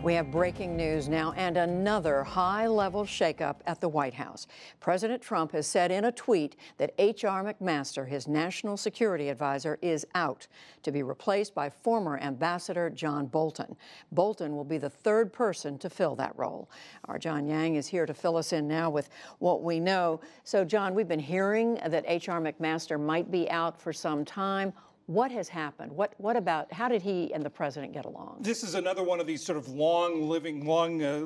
We have breaking news now and another high-level shakeup at the White House. President Trump has said in a tweet that H.R. McMaster, his national security advisor, is out to be replaced by former Ambassador John Bolton. Bolton will be the third person to fill that role. Our John Yang is here to fill us in now with what we know. So, John, we've been hearing that H.R. McMaster might be out for some time. What has happened? What about, how did he and the president get along? This is another one of these sort of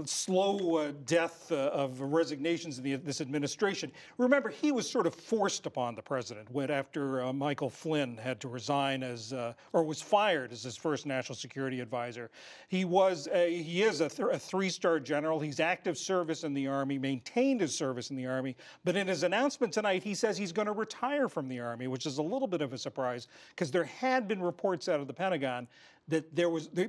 slow death of resignations in this administration. Remember, he was sort of forced upon the president after Michael Flynn had to resign or was fired as his first national security advisor. He is a three-star general. He's active service in the Army, maintained his service in the Army. But in his announcement tonight, he says he's going to retire from the Army, which is a little bit of a surprise because there had been reports out of the Pentagon that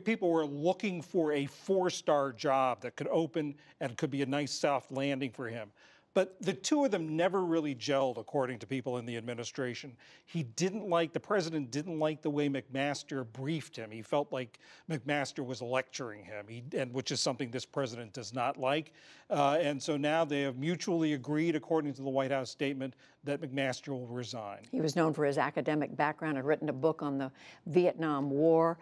people were looking for a four-star job that could open and could be a nice soft landing for him. But the two of them never really gelled, according to people in the administration. The president didn't like the way McMaster briefed him. He felt like McMaster was lecturing him, which is something this president does not like. And so now they have mutually agreed, according to the White House statement, that McMaster will resign. He was known for his academic background, had written a book on the Vietnam War.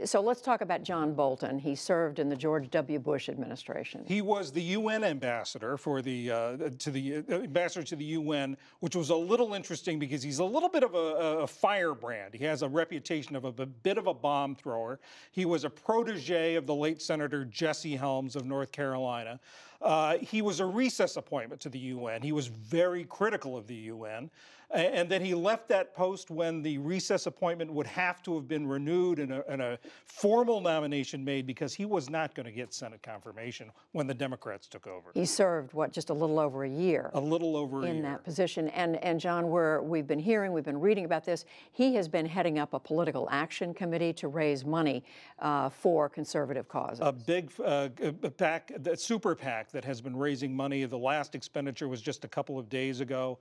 So let's talk about John Bolton. He served in the George W. Bush administration. He was the UN ambassador for ambassador to the UN, which was a little interesting because he's a little bit of a firebrand. He has a reputation of a bit of a bomb thrower. He was a protege of the late Senator Jesse Helms of North Carolina. He was a recess appointment to the UN. He was very critical of the UN. And then he left that post when the recess appointment would have to have been renewed and a formal nomination made because he was not going to get Senate confirmation when the Democrats took over. He served, just a little over a year? A little over a year. In that position. And John, we've been reading about this. He has been heading up a political action committee to raise money for conservative causes. A big PAC, the super PAC that has been raising money. The last expenditure was just a couple of days ago.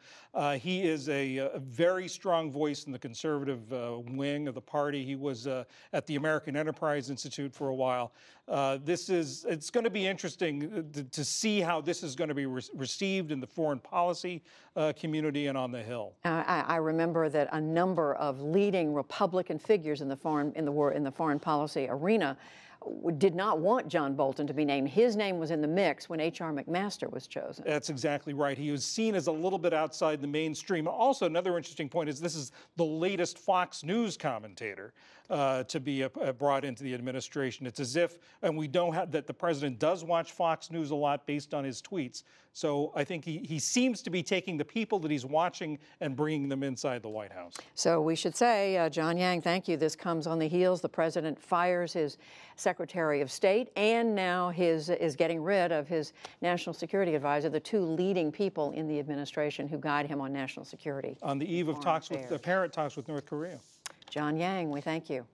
He is a very strong voice in the conservative wing of the party. He was at the American Enterprise Institute for a while. It's going to be interesting to see how this is going to be received in the foreign policy community and on the Hill. I remember that a number of leading Republican figures in the foreign policy arena did not want John Bolton to be named. His name was in the mix when H.R. McMaster was chosen. That's exactly right. He was seen as a little bit outside the mainstream. Also, another interesting point is this is the latest Fox News commentator to be brought into the administration. It's as if, and we don't have, that the president does watch Fox News a lot based on his tweets. So I think he seems to be taking the people that he's watching and bringing them inside the White House. So we should say, John Yang, thank you. This comes on the heels. The president fires his Secretary of State and now is getting rid of his national security advisor, the two leading people in the administration who guide him on national security. On the eve of apparent talks with North Korea. John Yang, we thank you.